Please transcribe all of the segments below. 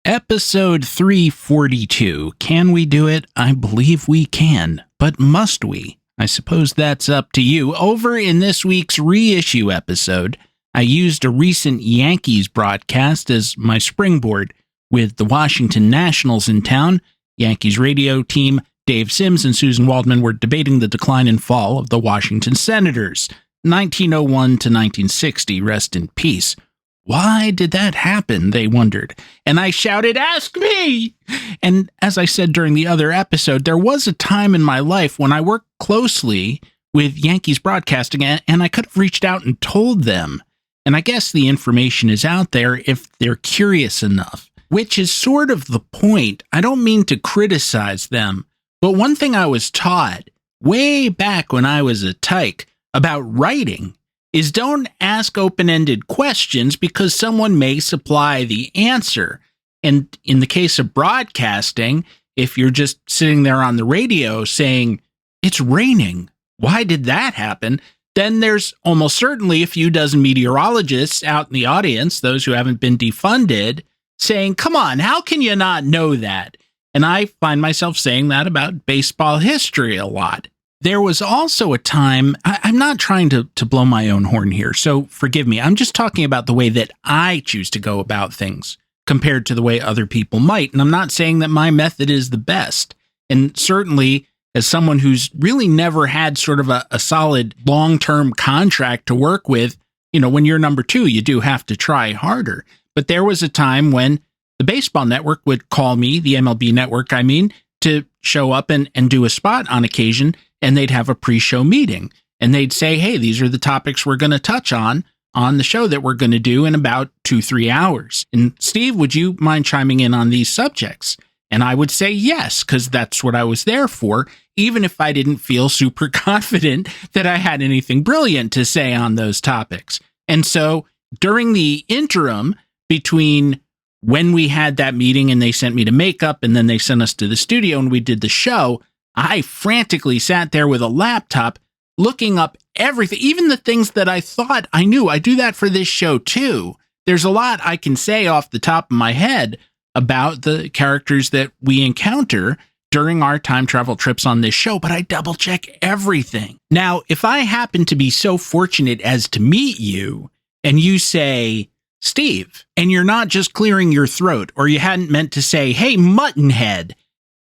Episode 342. Can we do it? I believe we can. But must we? I suppose that's up to you. Over in this week's reissue episode, I used a recent Yankees broadcast as my springboard. With the Washington Nationals in town, Yankees radio team Dave Sims and Susan Waldman were debating the decline and fall of the Washington Senators, 1901 to 1960, rest in peace. Why did that happen, they wondered. And I shouted, "Ask me!" And as I said during the other episode, there was a time in my life when I worked closely with Yankees broadcasting, and I could have reached out and told them. And I guess the information is out there if they're curious enough, which is sort of the point. I don't mean to criticize them, but one thing I was taught way back when I was a tyke about writing is don't ask open-ended questions because someone may supply the answer. And in the case of broadcasting, if you're just sitting there on the radio saying, "It's raining, why did that happen?" then there's almost certainly a few dozen meteorologists out in the audience, those who haven't been defunded, saying, "Come on, how can you not know that?" And I find myself saying that about baseball history a lot. There was also a time, I'm not trying to blow my own horn here, so forgive me. I'm just talking about the way that I choose to go about things compared to the way other people might. And I'm not saying that my method is the best. And certainly, as someone who's really never had sort of a solid long-term contract to work with, when you're number two, you do have to try harder. But there was a time when the baseball network would call me, the MLB network, to show up and do a spot on occasion, and they'd have a pre-show meeting. And they'd say, "Hey, these are the topics we're going to touch on the show that we're going to do in about 2-3 hours. And Steve, would you mind chiming in on these subjects?" And I would say yes, because that's what I was there for, even if I didn't feel super confident that I had anything brilliant to say on those topics. And so during the interim between when we had that meeting and they sent me to makeup and then they sent us to the studio and we did the show, I frantically sat there with a laptop looking up everything, even the things that I thought I knew. I do that for this show too. There's a lot I can say off the top of my head about the characters that we encounter during our time travel trips on this show, but I double check everything. Now, if I happen to be so fortunate as to meet you and you say, "Steve," and you're not just clearing your throat, or you hadn't meant to say, "Hey, Muttonhead,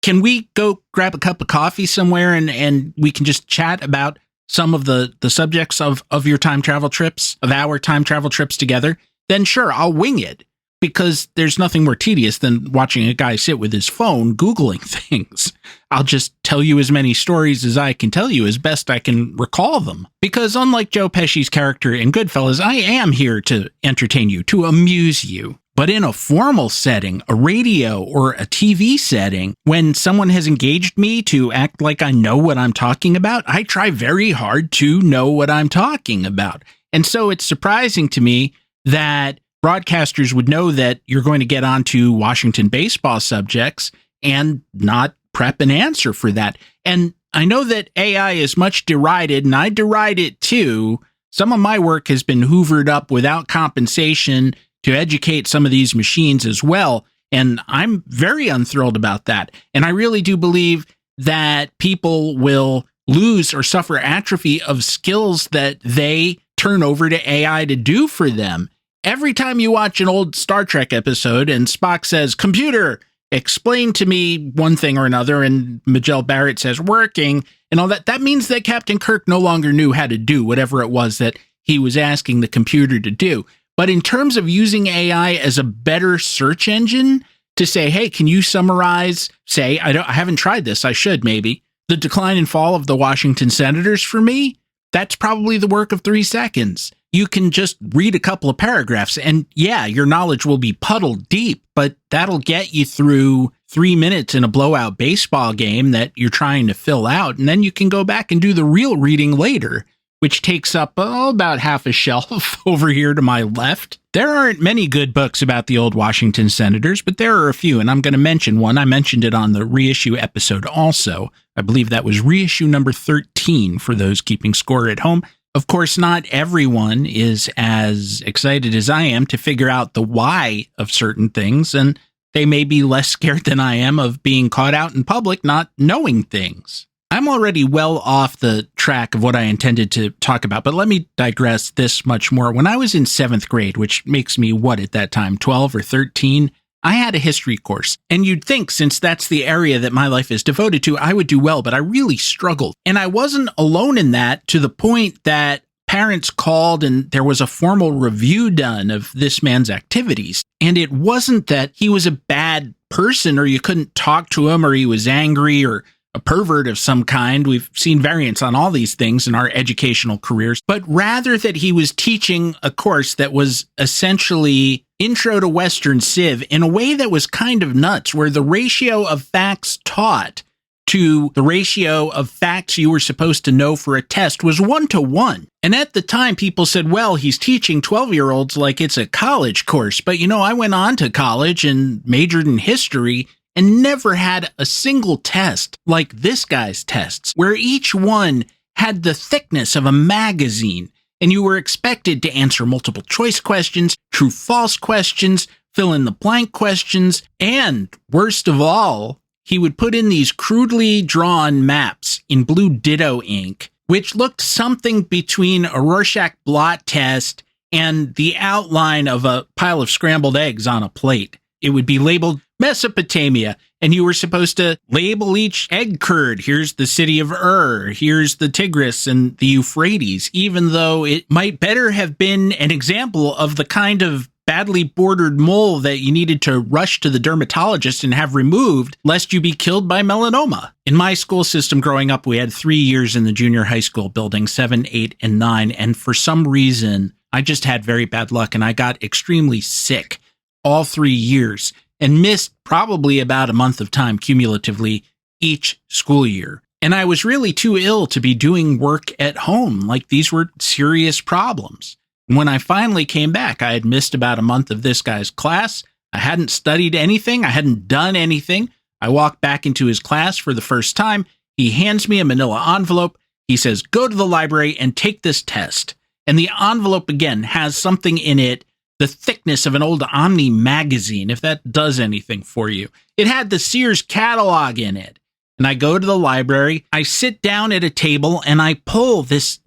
can we go grab a cup of coffee somewhere and we can just chat about some of the subjects of your time travel trips, of our time travel trips together?" Then sure, I'll wing it, because there's nothing more tedious than watching a guy sit with his phone Googling things. I'll just tell you as many stories as I can tell you as best I can recall them. Because unlike Joe Pesci's character in Goodfellas, I am here to entertain you, to amuse you. But in a formal setting, a radio or a TV setting, when someone has engaged me to act like I know what I'm talking about, I try very hard to know what I'm talking about. And so it's surprising to me that broadcasters would know that you're going to get onto Washington baseball subjects and not prep an answer for that. And I know that AI is much derided, and I deride it too. Some of my work has been hoovered up without compensation to educate some of these machines as well. And I'm very unthrilled about that. And I really do believe that people will lose or suffer atrophy of skills that they turn over to AI to do for them. Every time you watch an old Star Trek episode and Spock says, "Computer, explain to me one thing or another," and Majel Barrett says, "Working," and all that, that means that Captain Kirk no longer knew how to do whatever it was that he was asking the computer to do. But in terms of using AI as a better search engine to say, "Hey, can you summarize, say, I haven't tried this, I should maybe, the decline and fall of the Washington Senators for me," that's probably the work of 3 seconds. You can just read a couple of paragraphs and yeah, your knowledge will be puddle deep, but that'll get you through 3 minutes in a blowout baseball game that you're trying to fill out. And then you can go back and do the real reading later, which takes up about half a shelf over here to my left. There aren't many good books about the old Washington Senators, but there are a few, and I'm going to mention one. I mentioned it on the reissue episode also. I believe that was reissue number 13 for those keeping score at home. Of course, not everyone is as excited as I am to figure out the why of certain things, and they may be less scared than I am of being caught out in public not knowing things. I'm already well off the track of what I intended to talk about, but let me digress this much more. When I was in 7th grade, which makes me what at that time, 12 or 13, I had a history course. And you'd think since that's the area that my life is devoted to, I would do well, but I really struggled. And I wasn't alone in that, to the point that parents called and there was a formal review done of this man's activities. And it wasn't that he was a bad person or you couldn't talk to him or he was angry or a pervert of some kind. We've seen variants on all these things in our educational careers, but rather that he was teaching a course that was essentially Intro to Western Civ in a way that was kind of nuts, where the ratio of facts taught to the ratio of facts you were supposed to know for a test was 1-to-1. And at the time, people said, well, he's teaching 12-year-olds like it's a college course. But, I went on to college and majored in history and never had a single test like this guy's tests, where each one had the thickness of a magazine, and you were expected to answer multiple choice questions, true-false questions, fill-in-the-blank questions, and, worst of all, he would put in these crudely drawn maps in blue Ditto ink, which looked something between a Rorschach blot test and the outline of a pile of scrambled eggs on a plate. It would be labeled Mesopotamia, and you were supposed to label each egg curd. Here's the city of Ur, here's the Tigris and the Euphrates, even though it might better have been an example of the kind of badly bordered mole that you needed to rush to the dermatologist and have removed lest you be killed by melanoma. In my school system growing up, we had 3 years in the junior high school building, 7, 8, and 9, and for some reason, I just had very bad luck and I got extremely sick all 3 years and missed probably about a month of time cumulatively each school year. And I was really too ill to be doing work at home. Like, these were serious problems. When I finally came back, I had missed about a month of this guy's class. I hadn't studied anything. I hadn't done anything. I walked back into his class for the first time. He hands me a manila envelope. He says, go to the library and take this test. And the envelope, again, has something in it the thickness of an old Omni magazine, if that does anything for you. It had the Sears catalog in it. And I go to the library, I sit down at a table, and I pull this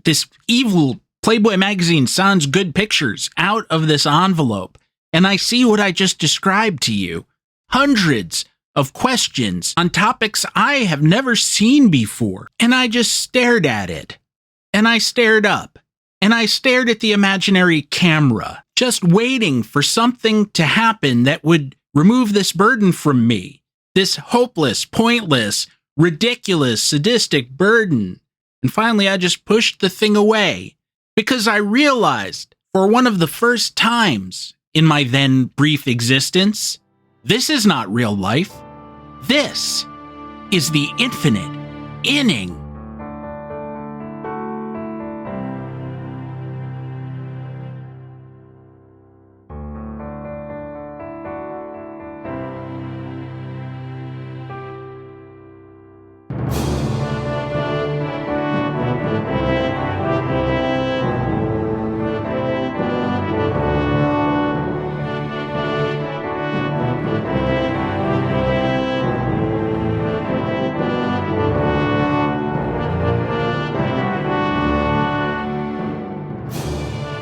evil Playboy magazine Sans Good Pictures out of this envelope. And I see what I just described to you. Hundreds of questions on topics I have never seen before. And I just stared at it. And I stared up. And I stared at the imaginary camera, just waiting for something to happen that would remove this burden from me. This hopeless, pointless, ridiculous, sadistic burden. And finally, I just pushed the thing away because I realized for one of the first times in my then brief existence, this is not real life. This is the infinite inning.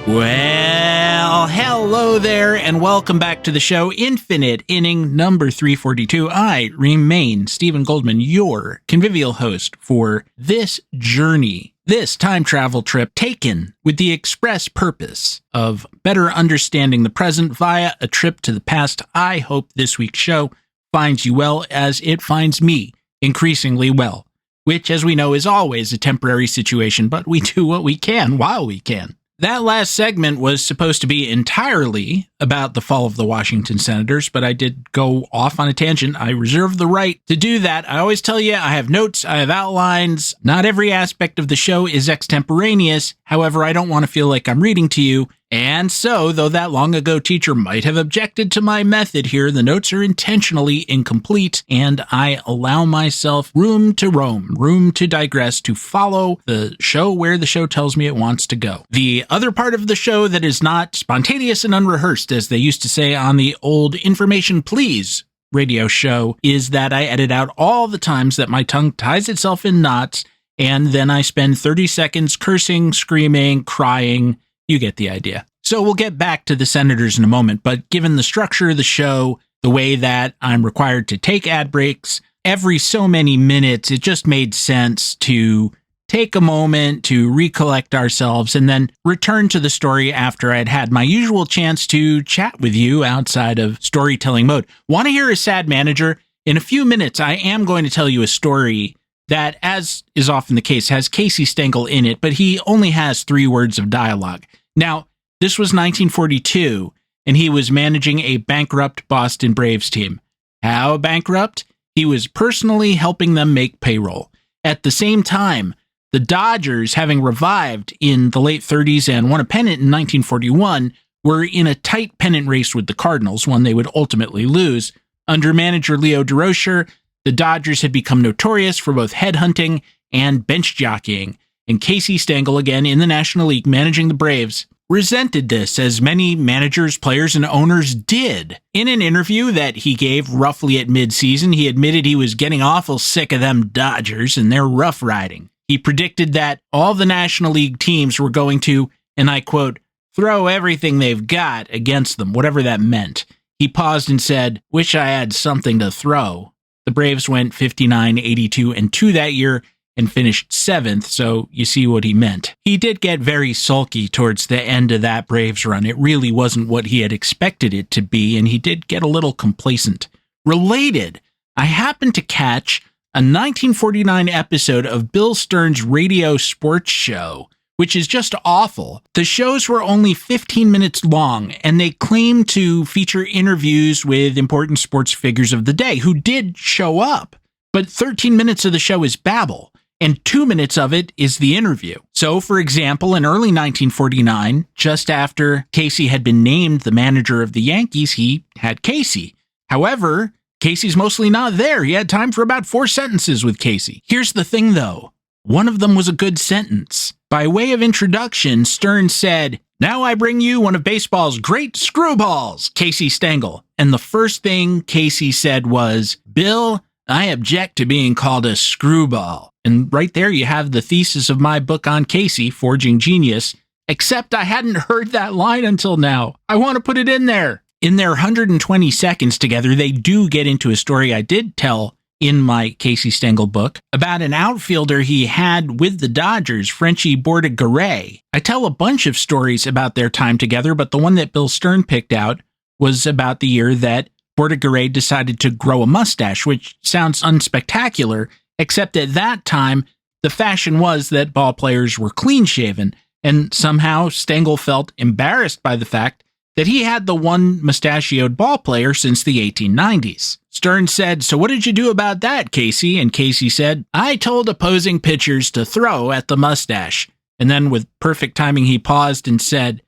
Well, hello there, and welcome back to the show, Infinite Inning number 342. I remain Stephen Goldman, your convivial host for this journey, this time travel trip taken with the express purpose of better understanding the present via a trip to the past. I hope this week's show finds you well as it finds me increasingly well, which, as we know, is always a temporary situation, but we do what we can while we can. That last segment was supposed to be entirely about the fall of the Washington Senators, but I did go off on a tangent. I reserve the right to do that. I always tell you, I have notes, I have outlines. Not every aspect of the show is extemporaneous. However, I don't want to feel like I'm reading to you. And so, though that long ago teacher might have objected to my method here, the notes are intentionally incomplete, and I allow myself room to roam, room to digress, to follow the show where the show tells me it wants to go. The other part of the show that is not spontaneous and unrehearsed, as they used to say on the old Information Please radio show is that I edit out all the times that my tongue ties itself in knots, and then I spend 30 seconds cursing, screaming, crying. You get the idea. So we'll get back to the senators in a moment, but given the structure of the show, the way that I'm required to take ad breaks every so many minutes, it just made sense to take a moment to recollect ourselves and then return to the story after I'd had my usual chance to chat with you outside of storytelling mode. Want to hear a sad manager? In a few minutes, I am going to tell you a story that, as is often the case, has Casey Stengel in it, but he only has 3 words of dialogue. Now, this was 1942, and he was managing a bankrupt Boston Braves team. How bankrupt? He was personally helping them make payroll. At the same time, the Dodgers, having revived in the late 30s and won a pennant in 1941, were in a tight pennant race with the Cardinals, one they would ultimately lose. Under manager Leo Durocher, the Dodgers had become notorious for both headhunting and bench jockeying, and Casey Stengel, again in the National League managing the Braves, resented this, as many managers, players, and owners did. In an interview that he gave roughly at mid-season, he admitted he was getting awful sick of them Dodgers and their rough riding. He predicted that all the National League teams were going to, and I quote, throw everything they've got against them, whatever that meant. He paused and said, wish I had something to throw. The Braves went 59, 82, and 2 that year and finished 7th, so you see what he meant. He did get very sulky towards the end of that Braves run. It really wasn't what he had expected it to be, and he did get a little complacent. Related, I happened to catch a 1949 episode of Bill Stern's radio sports show, which is just awful. The shows were only 15 minutes long, and they claimed to feature interviews with important sports figures of the day who did show up. But 13 minutes of the show is babble, and 2 minutes of it is the interview. So, for example, in early 1949, just after Casey had been named the manager of the Yankees, he had Casey. However, Casey's mostly not there. He had time for about 4 sentences with Casey. Here's the thing, though. One of them was a good sentence. By way of introduction, Stern said, now I bring you one of baseball's great screwballs, Casey Stengel. And the first thing Casey said was, Bill, I object to being called a screwball. And right there you have the thesis of my book on Casey, Forging Genius, except I hadn't heard that line until now. I want to put it in there. In their 120 seconds together, they do get into a story I did tell in my Casey Stengel book about an outfielder he had with the Dodgers, Frenchie Bordegaray. I tell a bunch of stories about their time together, but the one that Bill Stern picked out was about the year that Bordegaray decided to grow a mustache, which sounds unspectacular, except at that time, the fashion was that ball players were clean-shaven, and somehow Stengel felt embarrassed by the fact that he had the one mustachioed ball player since the 1890s. Stern said, so what did you do about that, Casey? And Casey said, I told opposing pitchers to throw at the mustache. And then with perfect timing, he paused and said,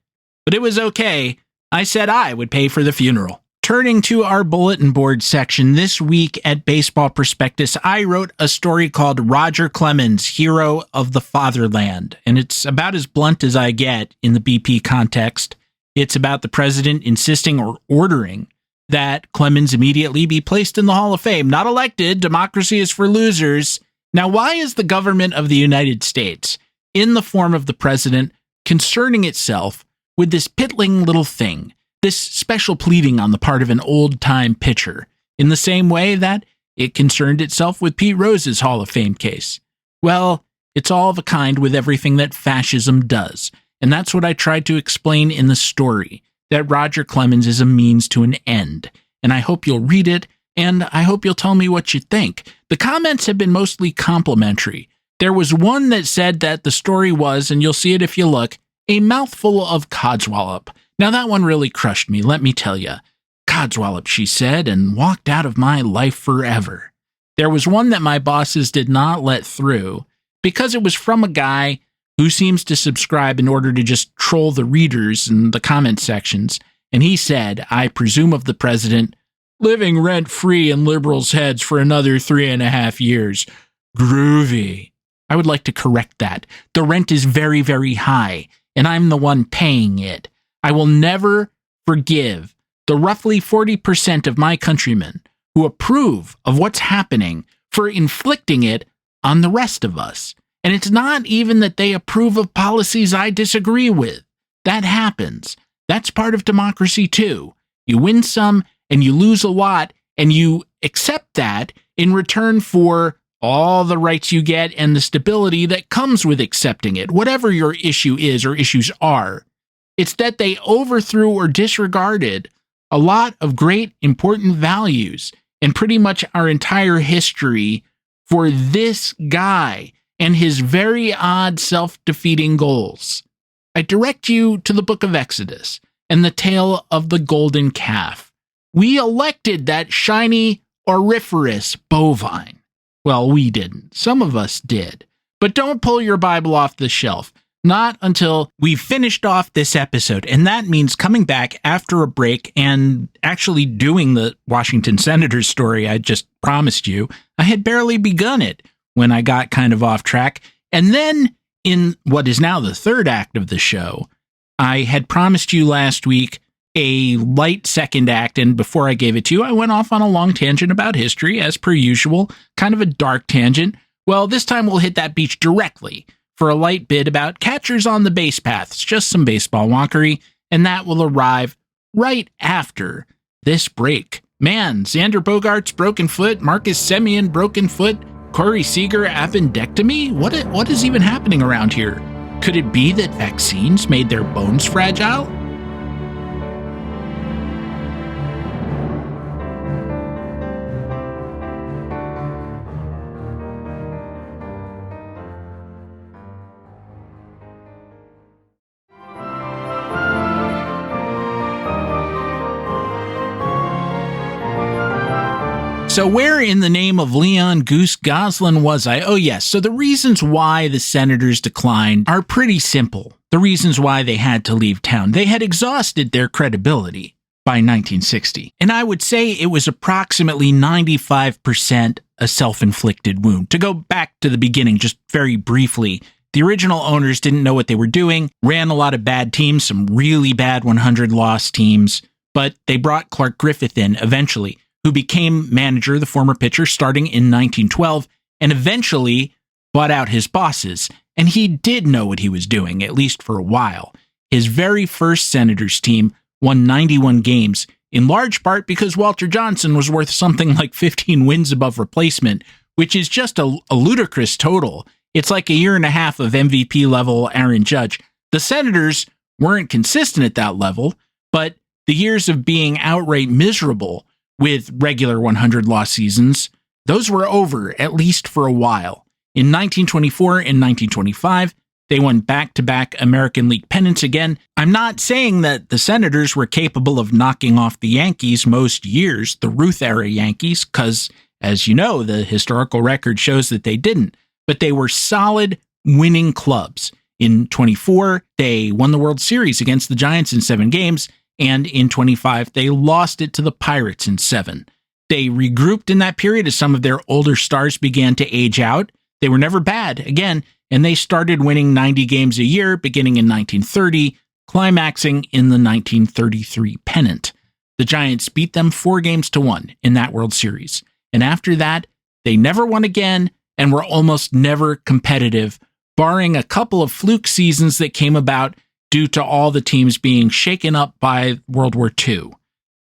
but it was okay. I said I would pay for the funeral. Turning to our bulletin board section, this week at Baseball Prospectus, I wrote a story called Roger Clemens, Hero of the Fatherland. And it's about as blunt as I get in the BP context. It's about the president insisting or ordering that Clemens immediately be placed in the Hall of Fame. Not elected. Democracy is for losers. Now, why is the government of the United States, in the form of the president, concerning itself with this piddling little thing, this special pleading on the part of an old-time pitcher, in the same way that it concerned itself with Pete Rose's Hall of Fame case? Well, it's all of a kind with everything that fascism does. And that's what I tried to explain in the story, that Roger Clemens is a means to an end. And I hope you'll read it, and I hope you'll tell me what you think. The comments have been mostly complimentary. There was one that said that the story was, and you'll see it if you look, a mouthful of codswallop. Now that one really crushed me, let me tell you. Codswallop, she said, and walked out of my life forever. There was one that my bosses did not let through, because it was from a guy who seems to subscribe in order to just troll the readers in the comment sections, and he said, I presume of the president, living rent-free in liberals' heads for another 3.5 years. Groovy. I would like to correct that. The rent is very, very high, and I'm the one paying it. I will never forgive the roughly 40% of my countrymen who approve of what's happening for inflicting it on the rest of us. And it's not even that they approve of policies I disagree with. That happens. That's part of democracy too. You win some and you lose a lot, and you accept that in return for all the rights you get and the stability that comes with accepting it, whatever your issue is or issues are. It's that they overthrew or disregarded a lot of great, important values and pretty much our entire history for this guy and his very odd self-defeating goals. I direct you to the book of Exodus and the tale of the golden calf. We elected that shiny, auriferous bovine. Well, we didn't. Some of us did. But don't pull your Bible off the shelf. Not until we've finished off this episode. And that means coming back after a break and actually doing the Washington Senators story I just promised you. I had barely begun it when I got kind of off track. And then in what is now the third act of the show, I had promised you last week a light second act, and before I gave it to you, I went off on a long tangent about history, as per usual, kind of a dark tangent. Well, this time we'll hit that beach directly for a light bit about catchers on the base paths, just some baseball wonkery, and that will arrive right after this break. Man, Xander Bogaerts broken foot, Marcus Semien broken foot, Corey Seager appendectomy? What is even happening around here? Could it be that vaccines made their bones fragile? So where in the name of Leon Goose Goslin was I? Oh yes, so the reasons why the Senators declined are pretty simple. The reasons why they had to leave town. They had exhausted their credibility by 1960. And I would say it was approximately 95% a self-inflicted wound. To go back to the beginning just very briefly, the original owners didn't know what they were doing, ran a lot of bad teams, some really bad 100-loss teams, but they brought Clark Griffith in eventually, who became manager, the former pitcher, starting in 1912, and eventually bought out his bosses. And he did know what he was doing, at least for a while. His very first Senators team won 91 games, in large part because Walter Johnson was worth something like 15 wins above replacement, which is just a ludicrous total. It's like a year and a half of MVP level Aaron Judge. The Senators weren't consistent at that level, but the years of being outright miserable with regular 100-loss seasons, those were over, at least for a while. In 1924 and 1925, they won back-to-back American League pennants again. I'm not saying that the Senators were capable of knocking off the Yankees most years, the Ruth-era Yankees, because, as you know, the historical record shows that they didn't. But they were solid, winning clubs. In 24, they won the World Series against the Giants in 7 games, and in 25, they lost it to the Pirates in 7. They regrouped in that period as some of their older stars began to age out. They were never bad, again, and they started winning 90 games a year beginning in 1930, climaxing in the 1933 pennant. The Giants beat them 4-1 in that World Series. And after that, they never won again and were almost never competitive, barring a couple of fluke seasons that came about due to all the teams being shaken up by World War II.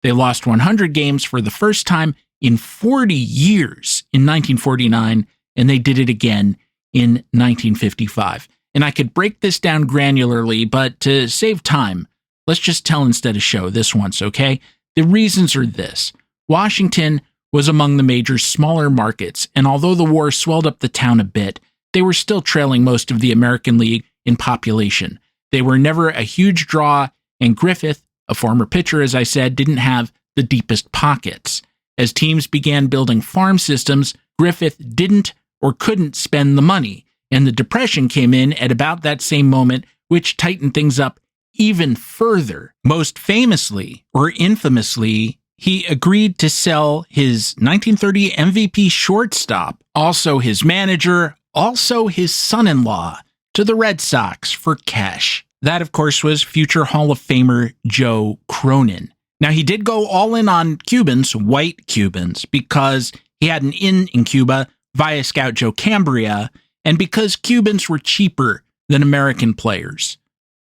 They lost 100 games for the first time in 40 years in 1949, and they did it again in 1955. And I could break this down granularly, but to save time, let's just tell instead of show this once, okay? The reasons are this. Washington was among the major smaller markets, and although the war swelled up the town a bit, they were still trailing most of the American League in population. They were never a huge draw, and Griffith, a former pitcher, as I said, didn't have the deepest pockets. As teams began building farm systems, Griffith didn't or couldn't spend the money, and the Depression came in at about that same moment, which tightened things up even further. Most famously, or infamously, he agreed to sell his 1930 MVP shortstop, also his manager, also his son-in-law, to the Red Sox for cash. That, of course, was future Hall of Famer Joe Cronin. Now, he did go all in on Cubans, white Cubans, because he had an in Cuba via scout Joe Cambria, and because Cubans were cheaper than American players.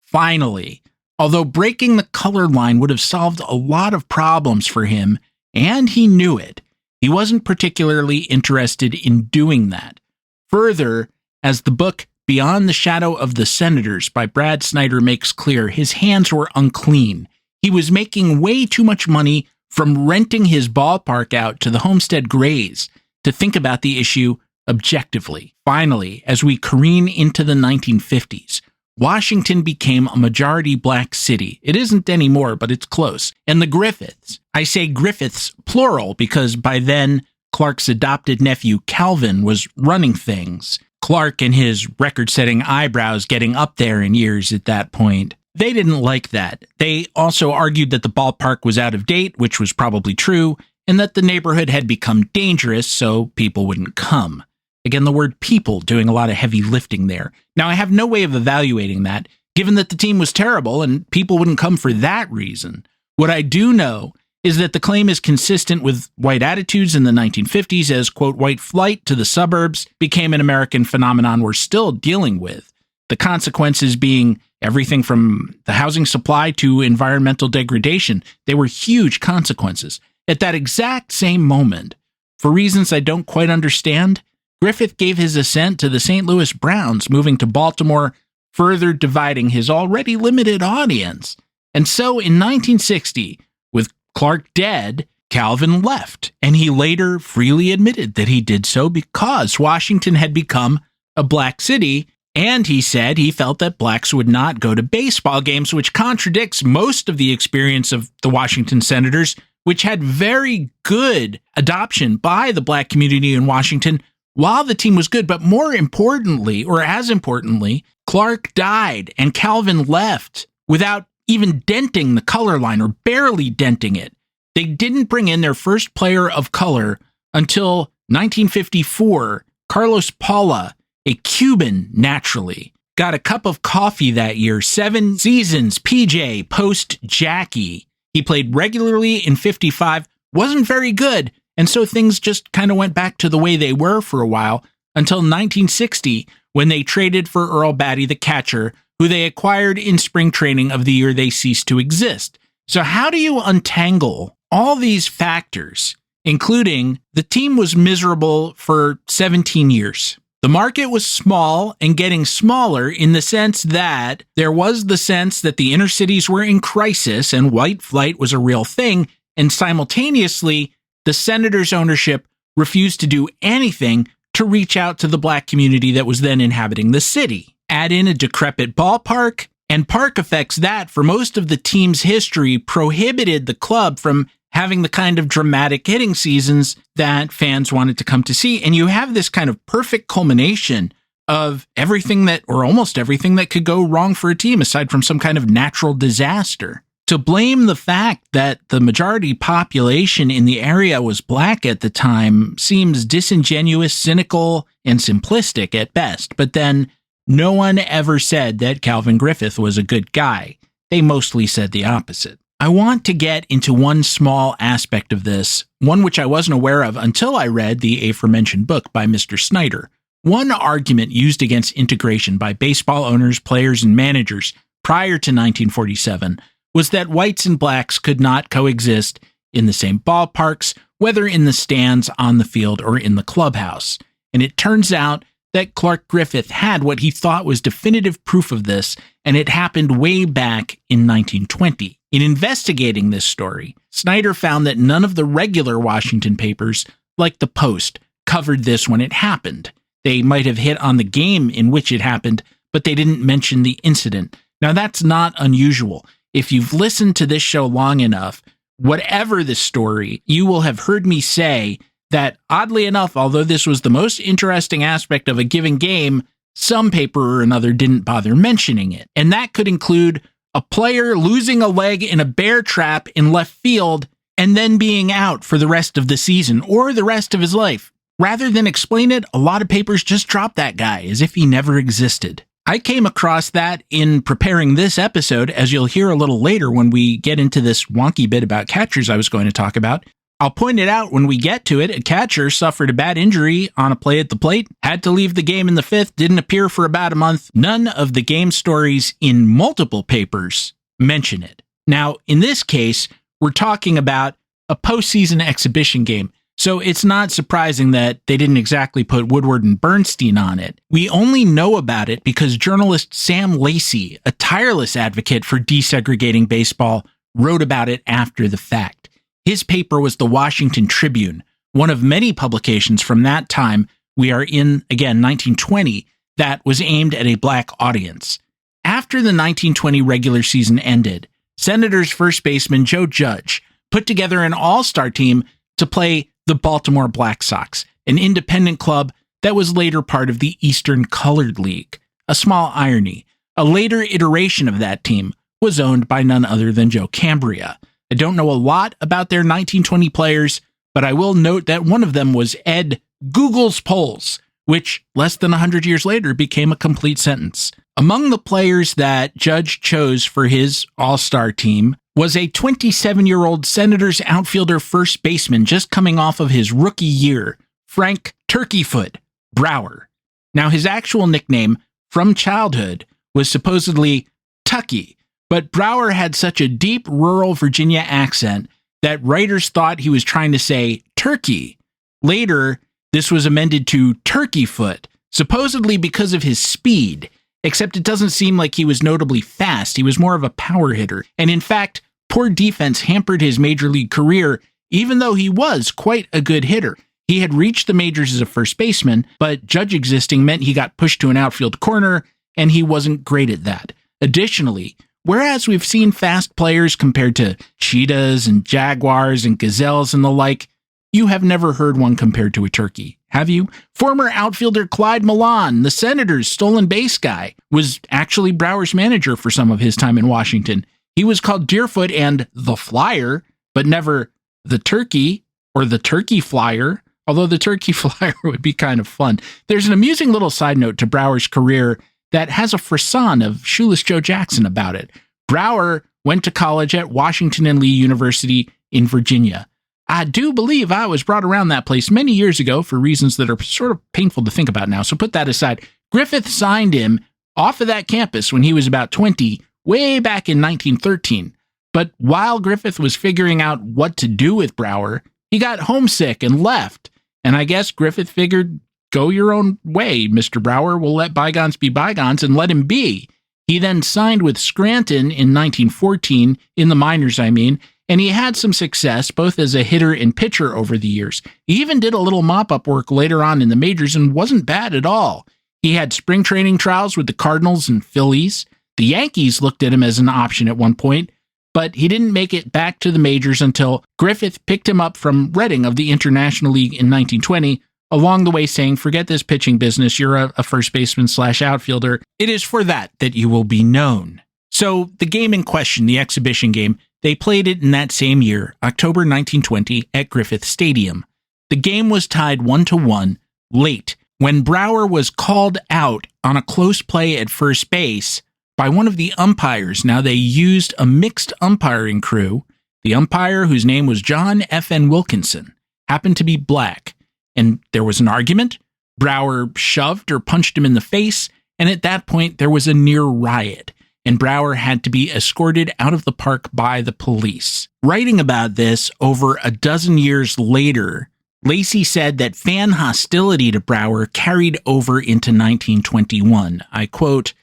Finally, although breaking the color line would have solved a lot of problems for him, and he knew it, he wasn't particularly interested in doing that. Further, as the book Beyond the Shadow of the Senators by Brad Snyder makes clear, his hands were unclean. He was making way too much money from renting his ballpark out to the Homestead Grays to think about the issue objectively. Finally, as we careen into the 1950s, Washington became a majority black city. It isn't anymore, but it's close. And the Griffiths, I say Griffiths plural because by then Clark's adopted nephew Calvin was running things. Clark and his record-setting eyebrows getting up there in years at that point. They didn't like that. They also argued that the ballpark was out of date, which was probably true, and that the neighborhood had become dangerous, so people wouldn't come. Again, the word people doing a lot of heavy lifting there. Now, I have no way of evaluating that, given that the team was terrible and people wouldn't come for that reason. What I do know is that the claim is consistent with white attitudes in the 1950s as, quote, white flight to the suburbs became an American phenomenon we're still dealing with. The consequences being everything from the housing supply to environmental degradation. They were huge consequences. At that exact same moment, for reasons I don't quite understand, Griffith gave his assent to the St. Louis Browns moving to Baltimore, further dividing his already limited audience. And so in 1960, with Clark dead, Calvin left, and he later freely admitted that he did so because Washington had become a black city, and he said he felt that blacks would not go to baseball games, which contradicts most of the experience of the Washington Senators, which had very good adoption by the black community in Washington while the team was good. But more importantly, or as importantly, Clark died and Calvin left without even denting the color line or barely denting it. They didn't bring in their first player of color until 1954. Carlos Paula, a Cuban naturally, got a cup of coffee that year. 7 seasons, PJ, post Jackie. He played regularly in 55, wasn't very good, and so things just kind of went back to the way they were for a while until 1960 when they traded for Earl Batty, the catcher, who they acquired in spring training of the year they ceased to exist. So how do you untangle all these factors, including the team was miserable for 17 years? The market was small and getting smaller in the sense that there was the sense that the inner cities were in crisis and white flight was a real thing, and simultaneously, the Senators' ownership refused to do anything to reach out to the black community that was then inhabiting the city. Add in a decrepit ballpark, and park effects that, for most of the team's history, prohibited the club from having the kind of dramatic hitting seasons that fans wanted to come to see. And you have this kind of perfect culmination of everything that, or almost everything that could go wrong for a team aside from some kind of natural disaster. To blame the fact that the majority population in the area was black at the time seems disingenuous, cynical, and simplistic at best. But then no one ever said that Calvin Griffith was a good guy. They mostly said the opposite. I want to get into one small aspect of this, one which I wasn't aware of until I read the aforementioned book by Mr. Snyder. One argument used against integration by baseball owners, players, and managers prior to 1947 was that whites and blacks could not coexist in the same ballparks, whether in the stands, on the field, or in the clubhouse. And it turns out that Clark Griffith had what he thought was definitive proof of this, and it happened way back in 1920. In investigating this story, Snyder found that none of the regular Washington papers, like the Post, covered this when it happened. They might have hit on the game in which it happened, but they didn't mention the incident. Now, that's not unusual. If you've listened to this show long enough, whatever the story, you will have heard me say that, oddly enough, although this was the most interesting aspect of a given game, some paper or another didn't bother mentioning it. And that could include a player losing a leg in a bear trap in left field and then being out for the rest of the season or the rest of his life. Rather than explain it, a lot of papers just drop that guy as if he never existed. I came across that in preparing this episode, as you'll hear a little later when we get into this wonky bit about catchers I was going to talk about. I'll point it out when we get to it. A catcher suffered a bad injury on a play at the plate, had to leave the game in the fifth, didn't appear for about a month. None of the game stories in multiple papers mention it. Now, in this case, we're talking about a postseason exhibition game, so it's not surprising that they didn't exactly put Woodward and Bernstein on it. We only know about it because journalist Sam Lacey, a tireless advocate for desegregating baseball, wrote about it after the fact. His paper was the Washington Tribune, one of many publications from that time. We are in, again, 1920, that was aimed at a black audience. After the 1920 regular season ended, Senators first baseman Joe Judge put together an all-star team to play the Baltimore Black Sox, an independent club that was later part of the Eastern Colored League. A small irony, a later iteration of that team was owned by none other than Joe Cambria. I don't know a lot about their 1920 players, but I will note that one of them was Ed Google's Poles, which less than 100 years later became a complete sentence. Among the players that Judge chose for his all-star team was a 27-year-old Senators outfielder first baseman just coming off of his rookie year, Frank Turkeyfoot Brower. Now, his actual nickname from childhood was supposedly Tucky, but Brower had such a deep rural Virginia accent that writers thought he was trying to say turkey. Later, this was amended to Turkeyfoot, supposedly because of his speed, except it doesn't seem like he was notably fast. He was more of a power hitter. And in fact, poor defense hampered his major league career, even though he was quite a good hitter. He had reached the majors as a first baseman, but Judge existing meant he got pushed to an outfield corner, and he wasn't great at that. Additionally, whereas we've seen fast players compared to cheetahs and jaguars and gazelles and the like, you have never heard one compared to a turkey, have you? Former outfielder Clyde Milan, the Senators' stolen base guy, was actually Brower's manager for some of his time in Washington. He was called Deerfoot and the Flyer, but never the Turkey or the Turkey Flyer, although the Turkey Flyer would be kind of fun. There's an amusing little side note to Brower's career that has a frisson of Shoeless Joe Jackson about it. Brower went to college at Washington and Lee University in Virginia. I do believe I was brought around that place many years ago for reasons that are sort of painful to think about now, so put that aside. Griffith signed him off of that campus when he was about 20, way back in 1913. But while Griffith was figuring out what to do with Brower, he got homesick and left. And I guess Griffith figured, go your own way, Mr. Brower. We'll let bygones be bygones and let him be. He then signed with Scranton in 1914, in the minors, and he had some success both as a hitter and pitcher over the years. He even did a little mop-up work later on in the majors and wasn't bad at all. He had spring training trials with the Cardinals and Phillies. The Yankees looked at him as an option at one point, but he didn't make it back to the majors until Griffith picked him up from Reading of the International League in 1920, along the way saying, forget this pitching business, you're a first baseman / outfielder. It is for that you will be known. So the game in question, the exhibition game, they played it in that same year, October 1920, at Griffith Stadium. The game was tied 1-1 late when Brower was called out on a close play at first base by one of the umpires. Now, they used a mixed umpiring crew. The umpire, whose name was John F.N. Wilkinson, happened to be black. And there was an argument. Brower shoved or punched him in the face, and at that point, there was a near riot, and Brower had to be escorted out of the park by the police. Writing about this over a dozen years later, Lacey said that fan hostility to Brower carried over into 1921. I quote,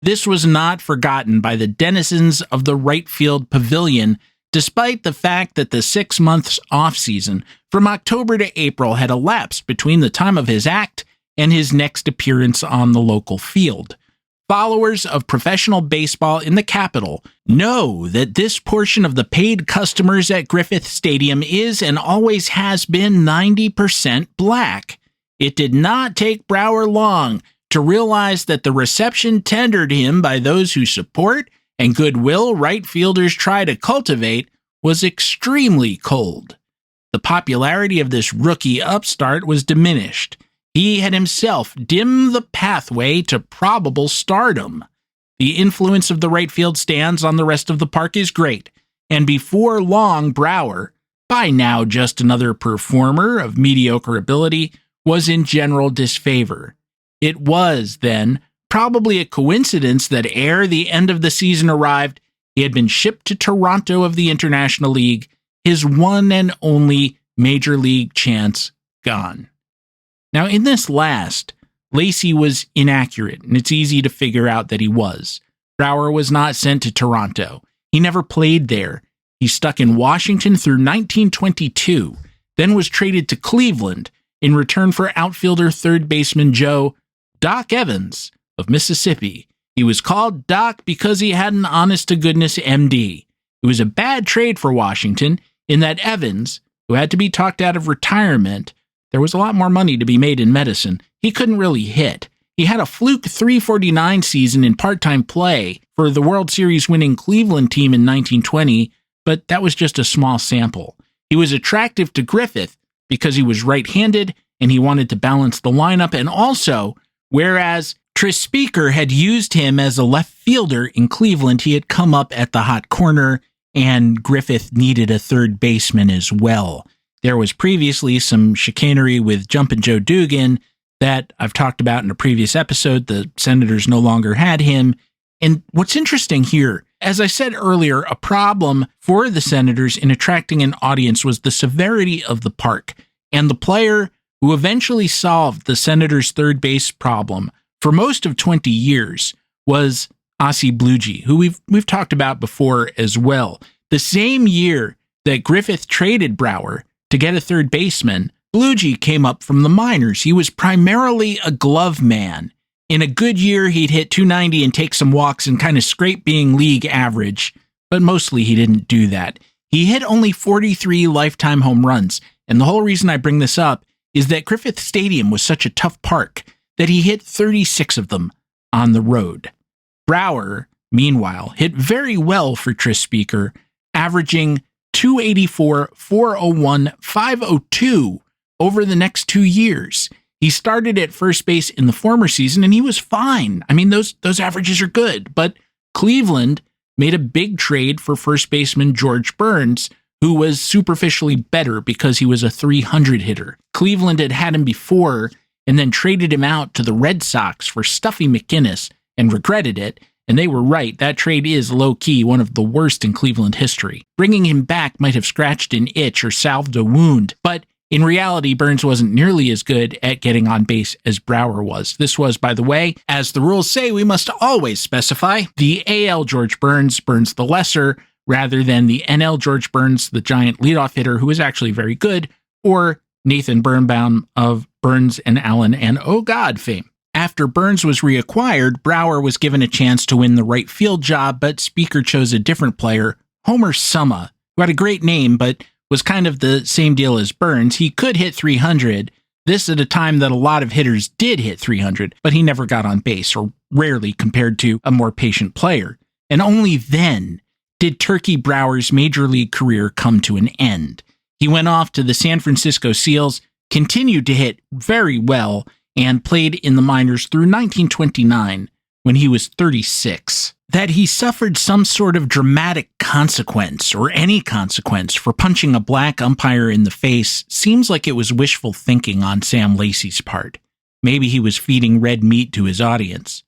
"This was not forgotten by the denizens of the right field pavilion, despite the fact that the 6 months off-season, from October to April, had elapsed between the time of his act and his next appearance on the local field. Followers of professional baseball in the capital know that this portion of the paid customers at Griffith Stadium is and always has been 90% black. It did not take Brower long to realize that the reception tendered him by those who support and goodwill right fielders try to cultivate was extremely cold. The popularity of this rookie upstart was diminished. He had himself dimmed the pathway to probable stardom. The influence of the right field stands on the rest of the park is great, and before long, Brower, by now just another performer of mediocre ability, was in general disfavor. It was, then, probably a coincidence that ere the end of the season arrived, he had been shipped to Toronto of the International League, his one and only major league chance gone. Now, in this last, Lacy was inaccurate, and it's easy to figure out that he was. Brower was not sent to Toronto. He never played there. He stuck in Washington through 1922, then was traded to Cleveland in return for outfielder third baseman Joe Doc Evans of Mississippi. He was called Doc because he had an honest-to-goodness MD. It was a bad trade for Washington in that Evans, who had to be talked out of retirement, there was a lot more money to be made in medicine. He couldn't really hit. He had a fluke .349 season in part-time play for the World Series winning Cleveland team in 1920, but that was just a small sample. He was attractive to Griffith because he was right-handed and he wanted to balance the lineup, and also, whereas Trespicer had used him as a left fielder in Cleveland, he had come up at the hot corner, and Griffith needed a third baseman as well. There was previously some chicanery with Jumpin' Joe Dugan that I've talked about in a previous episode. The Senators no longer had him. And what's interesting here, as I said earlier, a problem for the Senators in attracting an audience was the severity of the park. And the player who eventually solved the Senators' third base problem for most of 20 years was Ossie Bluege, who we've talked about before as well. The same year that Griffith traded Brower to get a third baseman, Bluege came up from the minors. He was primarily a glove man. In a good year, he'd hit .290 and take some walks and kind of scrape being league average, but mostly he didn't do that. He hit only 43 lifetime home runs, and the whole reason I bring this up is that Griffith Stadium was such a tough park that he hit 36 of them on the road. Brower, meanwhile, hit very well for Trespicer, averaging .284, .401, .502 over the next 2 years. He started at first base in the former season, and he was fine. I mean, those averages are good, but Cleveland made a big trade for first baseman George Burns, who was superficially better because he was a .300 hitter. Cleveland had had him before and then traded him out to the Red Sox for Stuffy McInnes and regretted it. And they were right, that trade is low-key one of the worst in Cleveland history. Bringing him back might have scratched an itch or salved a wound, but in reality, Burns wasn't nearly as good at getting on base as Brower was. This was, by the way, as the rules say, we must always specify the AL George Burns, Burns the lesser, rather than the NL George Burns, the giant leadoff hitter who was actually very good, or Nathan Birnbaum of Burns and Allen and Oh God fame. After Burns was reacquired, Brower was given a chance to win the right field job, but Speaker chose a different player, Homer Summa, who had a great name, but was kind of the same deal as Burns. He could hit .300, this at a time that a lot of hitters did hit .300, but he never got on base, or rarely compared to a more patient player. And only then did Turkey Brower's major league career come to an end. He went off to the San Francisco Seals, continued to hit very well, and played in the minors through 1929, when he was 36. That he suffered some sort of dramatic consequence, or any consequence, for punching a black umpire in the face seems like it was wishful thinking on Sam Lacy's part. Maybe he was feeding red meat to his audience.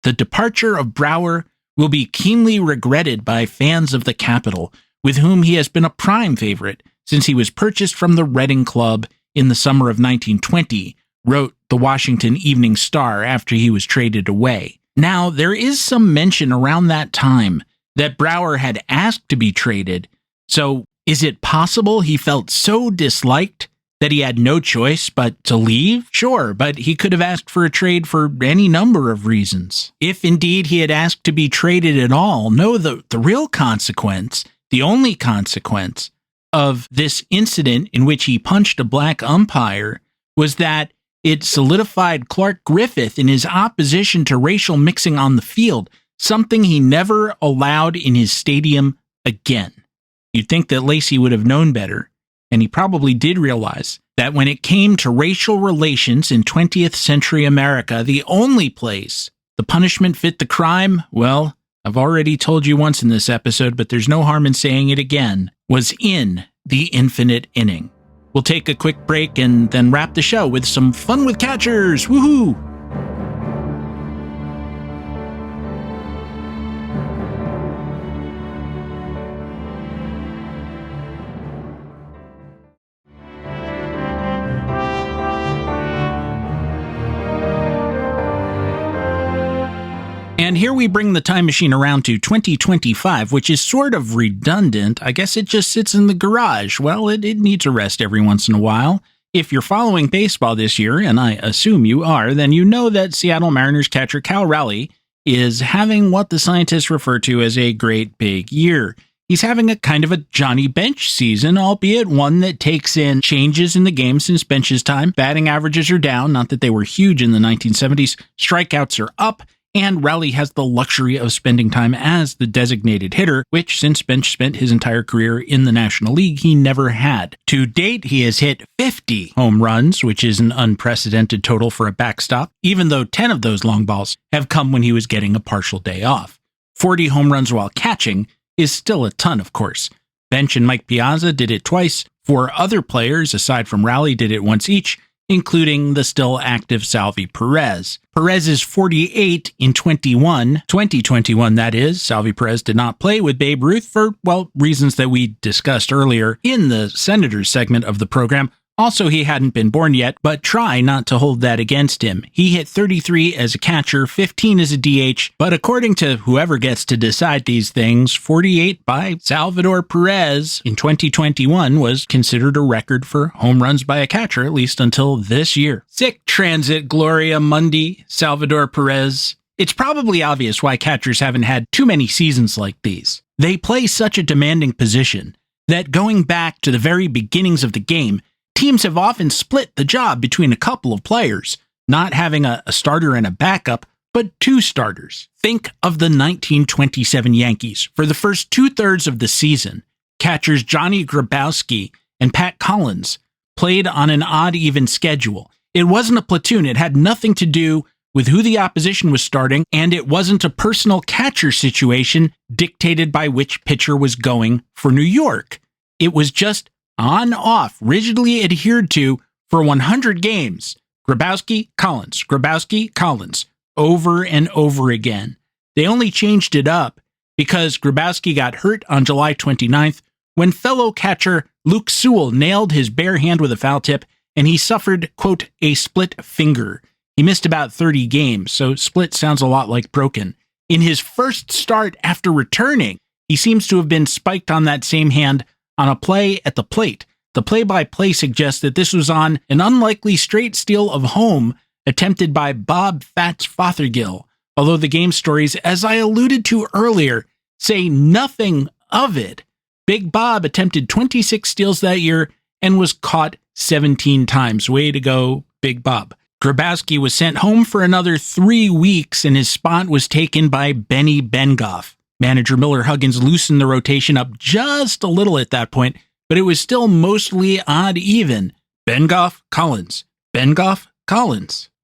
The departure of Brower will be keenly regretted by fans of the Capitol, with whom he has been a prime favorite since he was purchased from the Reading Club in the summer of 1920, wrote the Washington Evening Star after he was traded away. Now, there is some mention around that time that Brower had asked to be traded, so is it possible he felt so disliked that he had no choice but to leave? Sure, but he could have asked for a trade for any number of reasons. If indeed he had asked to be traded at all, no, the real consequence, the only consequence of this incident in which he punched a black umpire was that it solidified Clark Griffith in his opposition to racial mixing on the field, something he never allowed in his stadium again. You'd think that Lacy would have known better, and he probably did realize that when it came to racial relations in 20th century America, the only place the punishment fit the crime, well, I've already told you once in this episode, but there's no harm in saying it again, was in the infinite inning. We'll take a quick break and then wrap the show with some fun with catchers. Woohoo! And here we bring the time machine around to 2025, which is sort of redundant. I guess it just sits in the garage. Well, it needs a rest every once in a while. If you're following baseball this year, and I assume you are, then you know that Seattle Mariners catcher Cal Raleigh is having what the scientists refer to as a great big year. He's having a kind of a Johnny Bench season, albeit one that takes in changes in the game since Bench's time. Batting averages are down, not that they were huge in the 1970s. Strikeouts are up. And Raleigh has the luxury of spending time as the designated hitter, which since Bench spent his entire career in the National League, he never had. To date, he has hit 50 home runs, which is an unprecedented total for a backstop, even though 10 of those long balls have come when he was getting a partial day off. 40 home runs while catching is still a ton, of course. Bench and Mike Piazza did it twice. 4 other players, aside from Raleigh, did it once each, including the still active Salvi Perez. Perez is 48 in 2021, that is. Salvi Perez did not play with Babe Ruth for, well, reasons that we discussed earlier in the Senators segment of the program. Also, he hadn't been born yet, but try not to hold that against him. He hit 33 as a catcher, 15 as a DH, but according to whoever gets to decide these things, 48 by Salvador Perez in 2021 was considered a record for home runs by a catcher, at least until this year. Sic transit Gloria Mundi, Salvador Perez. It's probably obvious why catchers haven't had too many seasons like these. They play such a demanding position that going back to the very beginnings of the game, teams have often split the job between a couple of players, not having a starter and a backup, but 2 starters. Think of the 1927 Yankees. For the first 2/3 of the season, catchers Johnny Grabowski and Pat Collins played on an odd-even schedule. It wasn't a platoon. It had nothing to do with who the opposition was starting, and it wasn't a personal catcher situation dictated by which pitcher was going for New York. It was just on-off, rigidly adhered to for 100 games. Grabowski, Collins, over and over again. They only changed it up because Grabowski got hurt on July 29th when fellow catcher Luke Sewell nailed his bare hand with a foul tip and he suffered, quote, a split finger. He missed about 30 games, so split sounds a lot like broken. In his first start after returning, he seems to have been spiked on that same hand on a play at the plate. The play-by-play suggests that this was on an unlikely straight steal of home attempted by Bob Fats Fothergill, although the game stories, as I alluded to earlier, say nothing of it. Big Bob attempted 26 steals that year and was caught 17 times. Way to go, Big Bob. Grabowski was sent home for another 3 weeks and his spot was taken by Benny Bengoff. Manager Miller Huggins loosened the rotation up just a little at that point, but it was still mostly odd-even. Bengoff, Collins.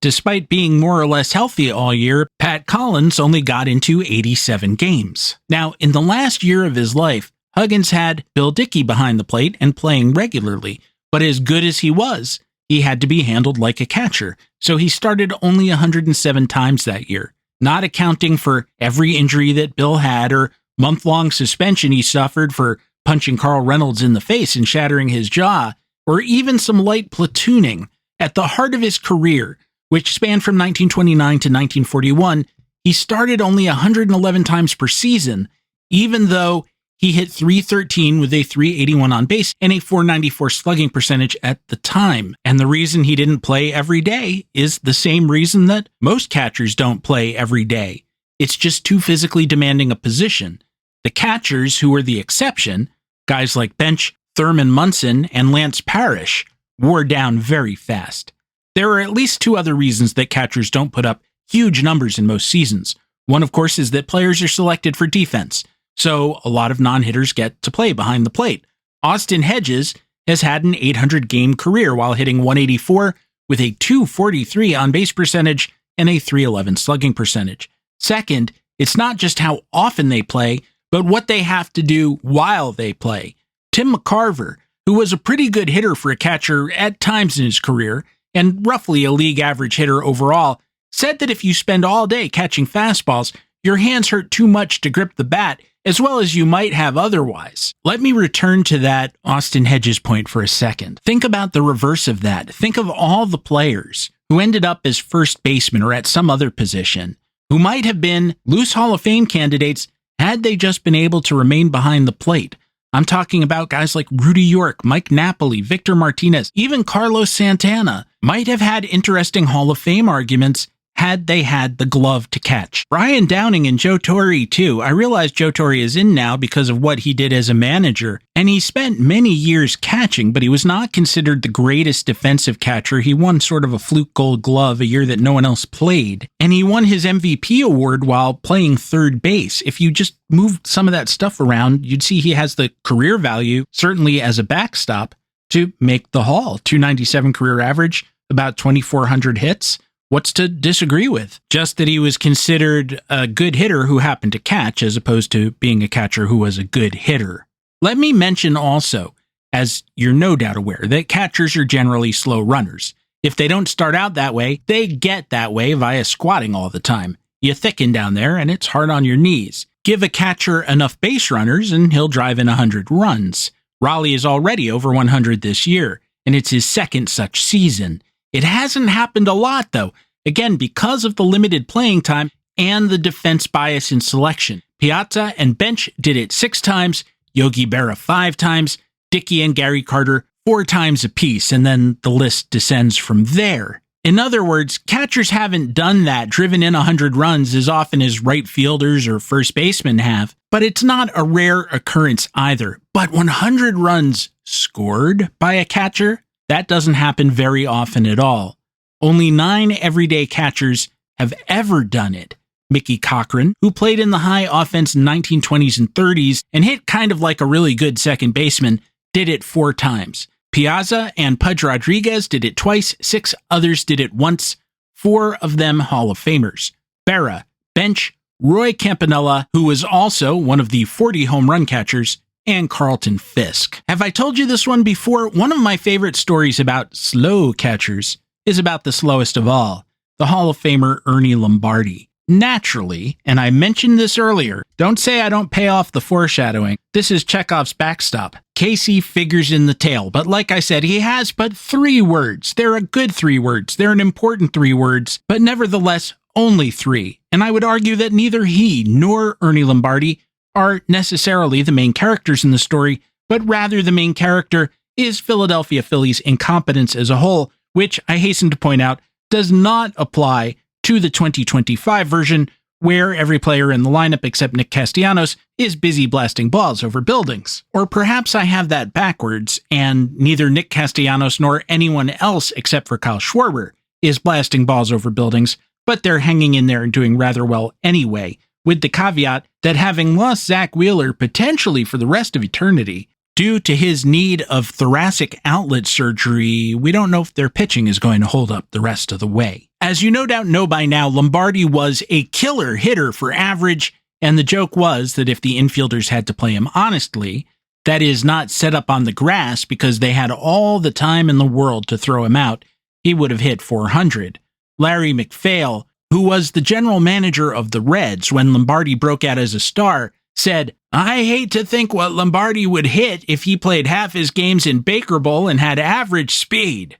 Despite being more or less healthy all year, Pat Collins only got into 87 games. Now, in the last year of his life, Huggins had Bill Dickey behind the plate and playing regularly, but as good as he was, he had to be handled like a catcher, so he started only 107 times that year. Not accounting for every injury that Bill had or month-long suspension he suffered for punching Carl Reynolds in the face and shattering his jaw, or even some light platooning. At the heart of his career, which spanned from 1929 to 1941, he started only 111 times per season, even though he hit .313 with a .381 on base and a .494 slugging percentage at the time. And the reason he didn't play every day is the same reason that most catchers don't play every day. It's just too physically demanding a position. The catchers who were the exception, guys like Bench, Thurman Munson, and Lance Parrish, wore down very fast. There are at least 2 other reasons that catchers don't put up huge numbers in most seasons. One, of course, is that players are selected for defense, so a lot of non-hitters get to play behind the plate. Austin Hedges has had an 800-game career while hitting .184 with a .243 on-base percentage and a .311 slugging percentage. Second, it's not just how often they play, but what they have to do while they play. Tim McCarver, who was a pretty good hitter for a catcher at times in his career, and roughly a league average hitter overall, said that if you spend all day catching fastballs, your hands hurt too much to grip the bat, as well as you might have otherwise. Let me return to that Austin Hedges point for a second. Think about the reverse of that. Think of all the players who ended up as first baseman or at some other position, who might have been loose Hall of Fame candidates had they just been able to remain behind the plate. I'm talking about guys like Rudy York, Mike Napoli, Victor Martinez, even Carlos Santana might have had interesting Hall of Fame arguments had they had the glove to catch. Brian Downing and Joe Torre, too. I realize Joe Torre is in now because of what he did as a manager, and he spent many years catching, but he was not considered the greatest defensive catcher. He won sort of a fluke gold glove a year that no one else played, and he won his MVP award while playing third base. If you just moved some of that stuff around, you'd see he has the career value, certainly as a backstop, to make the Hall. .297 career average, about 2,400 hits. What's to disagree with? Just that he was considered a good hitter who happened to catch, as opposed to being a catcher who was a good hitter. Let me mention also, as you're no doubt aware, that catchers are generally slow runners. If they don't start out that way, they get that way via squatting all the time. You thicken down there, and it's hard on your knees. Give a catcher enough base runners, and he'll drive in 100 runs. Raleigh is already over 100 this year, and it's his second such season. It hasn't happened a lot, though, again, because of the limited playing time and the defense bias in selection. Piazza and Bench did it 6 times, Yogi Berra 5 times, Dickey and Gary Carter 4 times apiece, and then the list descends from there. In other words, catchers haven't done that, driven in 100 runs as often as right fielders or first basemen have, but it's not a rare occurrence either. But 100 runs scored by a catcher? That doesn't happen very often at all. Only 9 everyday catchers have ever done it. Mickey Cochran, who played in the high offense 1920s and 30s and hit kind of like a really good second baseman, did it 4 times. Piazza and Pudge Rodriguez did it twice, 6 others did it once, 4 of them Hall of Famers. Berra, Bench, Roy Campanella, who was also one of the 40 home run catchers, and Carlton Fisk. Have I told you this one before? One of my favorite stories about slow catchers is about the slowest of all, the Hall of Famer Ernie Lombardi. Naturally, and I mentioned this earlier, don't say I don't pay off the foreshadowing, this is Chekhov's backstop. Casey figures in the tail, but like I said, he has but 3 words. They're a good 3 words. They're an important 3 words, but nevertheless, only 3. And I would argue that neither he nor Ernie Lombardi are necessarily the main characters in the story, but rather the main character is Philadelphia Phillies' incompetence as a whole, which I hasten to point out does not apply to the 2025 version, where every player in the lineup except Nick Castellanos is busy blasting balls over buildings. Or perhaps I have that backwards, and neither Nick Castellanos nor anyone else except for Kyle Schwarber is blasting balls over buildings, but they're hanging in there and doing rather well anyway, with the caveat that having lost Zach Wheeler potentially for the rest of eternity, due to his need of thoracic outlet surgery, we don't know if their pitching is going to hold up the rest of the way. As you no doubt know by now, Lombardi was a killer hitter for average, and the joke was that if the infielders had to play him honestly, that is, not set up on the grass because they had all the time in the world to throw him out, he would have hit 400. Larry McPhail, who was the general manager of the Reds when Lombardi broke out as a star, said, "I hate to think what Lombardi would hit if he played half his games in Baker Bowl and had average speed."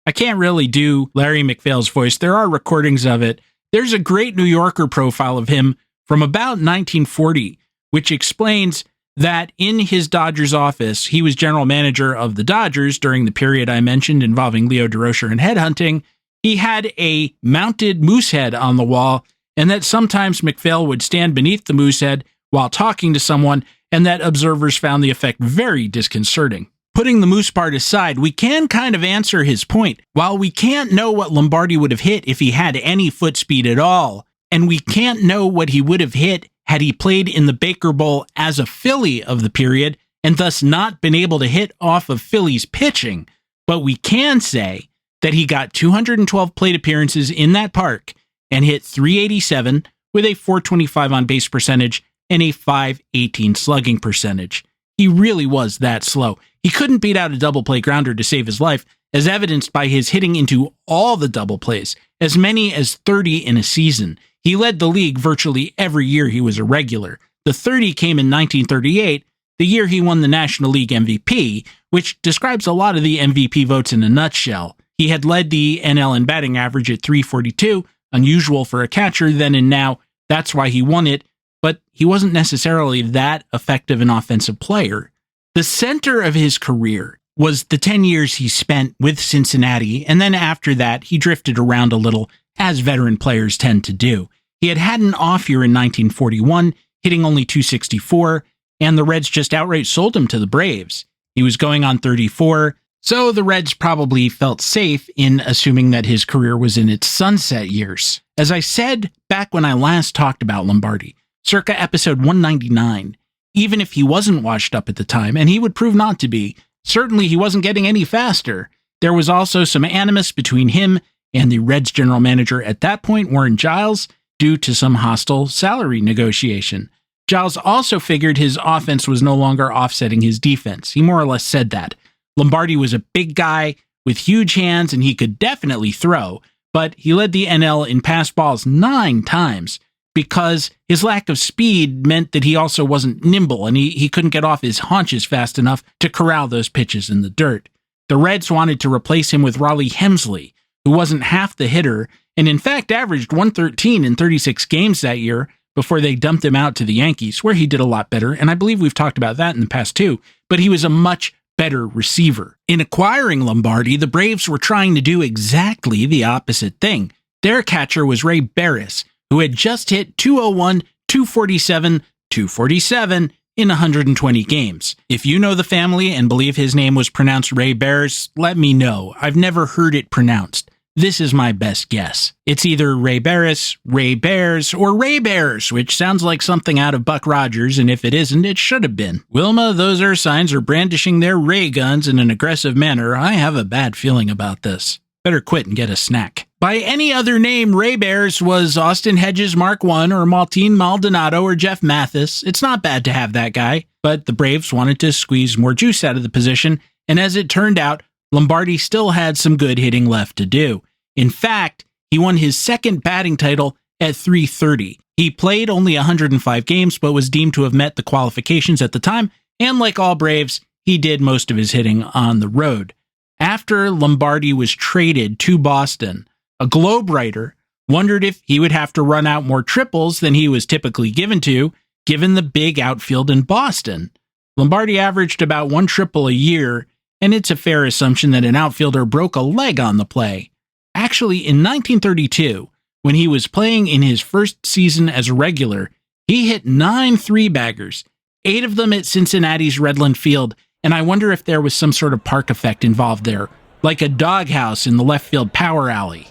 I can't really do Larry McPhail's voice. There are recordings of it. There's a great New Yorker profile of him from about 1940, which explains that in his Dodgers office, he was general manager of the Dodgers during the period I mentioned involving Leo DeRocher and headhunting. He had a mounted moose head on the wall, and that sometimes McPhail would stand beneath the moose head while talking to someone, and that observers found the effect very disconcerting. Putting the moose part aside, we can kind of answer his point. While we can't know what Lombardi would have hit if he had any foot speed at all, and we can't know what he would have hit had he played in the Baker Bowl as a Philly of the period, and thus not been able to hit off of Phillies pitching, but we can say that he got 212 plate appearances in that park and hit .387 with a .425 on base percentage and a .518 slugging percentage. He really was that slow. He couldn't beat out a double play grounder to save his life, as evidenced by his hitting into all the double plays, as many as 30 in a season. He led the league virtually every year he was a regular. The 30 came in 1938, the year he won the National League MVP, which describes a lot of the MVP votes in a nutshell. He had led the NL in batting average at .342, unusual for a catcher then and now. That's why he won it, but he wasn't necessarily that effective an offensive player. The center of his career was the 10 years he spent with Cincinnati, and then after that, he drifted around a little, as veteran players tend to do. He had an off year in 1941, hitting only .264, and the Reds just outright sold him to the Braves. He was going on 34, so the Reds probably felt safe in assuming that his career was in its sunset years. As I said back when I last talked about Lombardi, circa episode 199, even if he wasn't washed up at the time, and he would prove not to be, certainly he wasn't getting any faster. There was also some animus between him and the Reds general manager at that point, Warren Giles, due to some hostile salary negotiation. Giles also figured his offense was no longer offsetting his defense. He more or less said that. Lombardi was a big guy with huge hands and he could definitely throw, but he led the NL in pass balls 9 times because his lack of speed meant that he also wasn't nimble and he couldn't get off his haunches fast enough to corral those pitches in the dirt. The Reds wanted to replace him with Raleigh Hemsley, who wasn't half the hitter and in fact averaged .113 in 36 games that year before they dumped him out to the Yankees, where he did a lot better, and I believe we've talked about that in the past too, but he was a much better receiver. In acquiring Lombardi, the Braves were trying to do exactly the opposite thing. Their catcher was Ray Barris, who had just hit .201, .247, .247 in 120 games. If you know the family and believe his name was pronounced Ray Barris, let me know. I've never heard it pronounced. This is my best guess. It's either Ray Barris, Ray Bears, or Ray Bears, which sounds like something out of Buck Rogers, and if it isn't, it should have been. Wilma, those Ursines are brandishing their ray guns in an aggressive manner. I have a bad feeling about this. Better quit and get a snack. By any other name, Ray Bears was Austin Hedges Mark I, or Maltine Maldonado, or Jeff Mathis. It's not bad to have that guy, but the Braves wanted to squeeze more juice out of the position, and as it turned out, Lombardi still had some good hitting left to do. In fact, he won his second batting title at .330. He played only 105 games, but was deemed to have met the qualifications at the time, and like all Braves, he did most of his hitting on the road. After Lombardi was traded to Boston, a Globe writer wondered if he would have to run out more triples than he was typically given to, given the big outfield in Boston. Lombardi averaged about 1 triple a year, and it's a fair assumption that an outfielder broke a leg on the play. Actually, in 1932, when he was playing in his first season as a regular, he hit 9 three-baggers, 8 of them at Cincinnati's Redland Field, and I wonder if there was some sort of park effect involved there, like a doghouse in the left field power alley.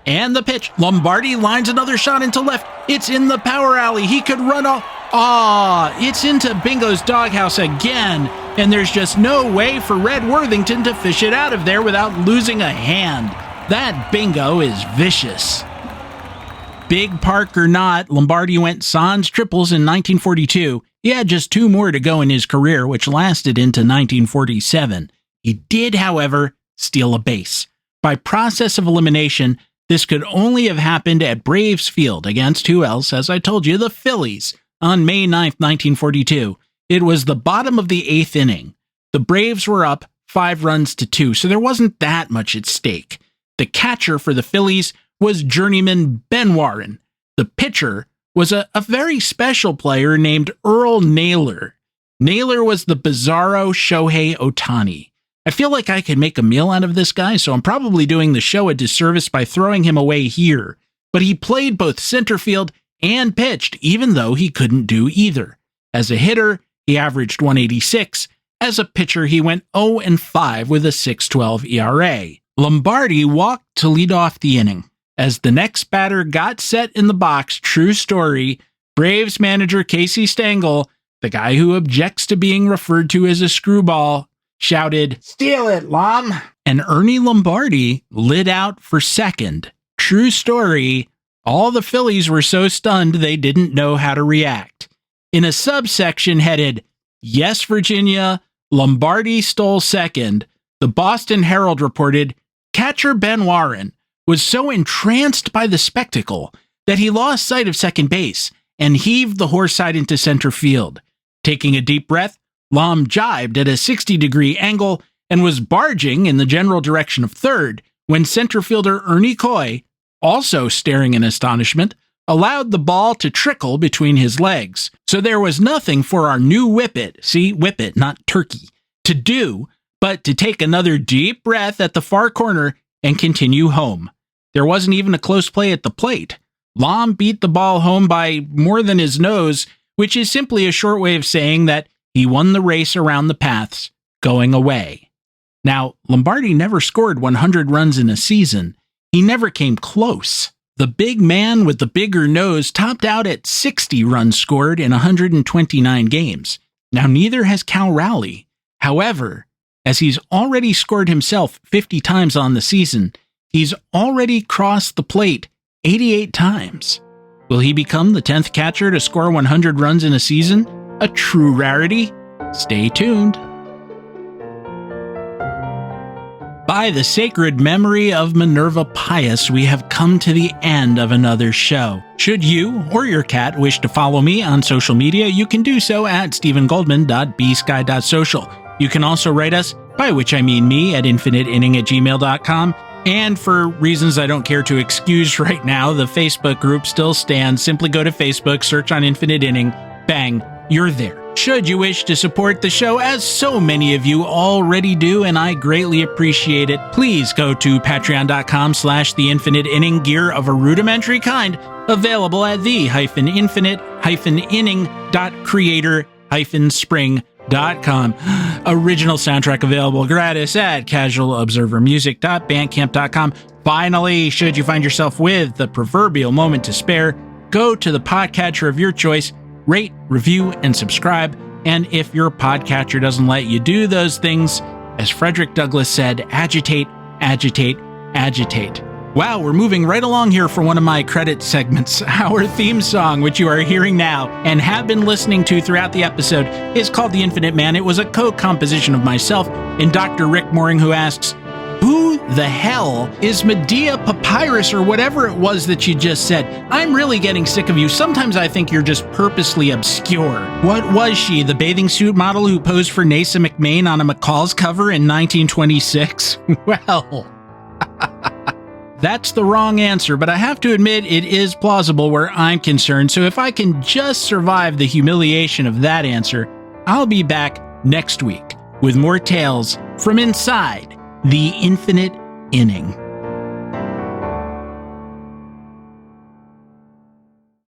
And the pitch. Lombardi lines another shot into left. It's in the power alley. He could run off. It's into Bingo's doghouse again, and there's just no way for Red Worthington to fish it out of there without losing a hand. That Bingo is vicious. Big park or not, Lombardi went sans triples in 1942. He had just 2 more to go in his career, which lasted into 1947. He did, however, steal a base. By process of elimination, this could only have happened at Braves Field against who else, as I told you, the Phillies, on May 9th, 1942. It was the bottom of the 8th inning. The Braves were up 5 runs to 2, so there wasn't that much at stake. The catcher for the Phillies was journeyman Ben Warren. The pitcher was a very special player named Earl Naylor. Naylor was the bizarro Shohei Ohtani. I feel like I could make a meal out of this guy, so I'm probably doing the show a disservice by throwing him away here. But he played both center field and pitched, even though he couldn't do either. As a hitter, he averaged .186. As a pitcher, he went 0-5 with a .612 ERA. Lombardi walked to lead off the inning. As the next batter got set in the box, true story, Braves manager Casey Stengel The guy who objects to being referred to as a screwball shouted, "Steal it, Lom!" And Ernie Lombardi lit out for second. True story, all the Phillies were so stunned they didn't know how to react. In a subsection headed, "Yes, Virginia, Lombardi stole second," the Boston Herald reported, catcher Ben Warren was so entranced by the spectacle that he lost sight of second base and heaved the horse side into center field. Taking a deep breath, Lom jibed at a 60-degree angle and was barging in the general direction of third when center fielder Ernie Coy, also staring in astonishment, allowed the ball to trickle between his legs. So there was nothing for our new whippet, see, whippet, not turkey, to do but to take another deep breath at the far corner and continue home. There wasn't even a close play at the plate. Lom beat the ball home by more than his nose, which is simply a short way of saying that he won the race around the paths, going away. Now, Lombardi never scored 100 runs in a season. He never came close. The big man with the bigger nose topped out at 60 runs scored in 129 games. Now, neither has Cal Rowley. However, as he's already scored himself 50 times on the season, he's already crossed the plate 88 times. Will he become the 10th catcher to score 100 runs in a season? A true rarity? Stay tuned. By the sacred memory of Minerva Pius, we have come to the end of another show. Should you or your cat wish to follow me on social media, you can do so at stephengoldman.bsky.social. You can also write us, by which I mean me, at infiniteinning@gmail.com. And for reasons I don't care to excuse right now, the Facebook group still stands. Simply go to Facebook, search on Infinite Inning, bang, you're there. Should you wish to support the show, as so many of you already do, and I greatly appreciate it, please go to patreon.com/The Infinite Inning, gear of a rudimentary kind, available at the-infinite-inning.creator-spring.com. Original soundtrack available gratis at casualobservermusic.bandcamp.com. Finally, should you find yourself with the proverbial moment to spare, go to the podcatcher of your choice, rate, review, and subscribe. And if your podcatcher doesn't let you do those things, as Frederick Douglass said, agitate, agitate, agitate. Wow, we're moving right along here for one of my credit segments. Our theme song, which you are hearing now and have been listening to throughout the episode, is called The Infinite Man. It was a co-composition of myself and Dr. Rick Mooring, who asks, who the hell is Medea Papyrus, or whatever it was that you just said? I'm really getting sick of you. Sometimes I think you're just purposely obscure. What was she, the bathing suit model who posed for Nasa McMain on a McCall's cover in 1926? Well... That's the wrong answer, but I have to admit it is plausible where I'm concerned, so if I can just survive the humiliation of that answer, I'll be back next week with more tales from inside the Infinite Inning.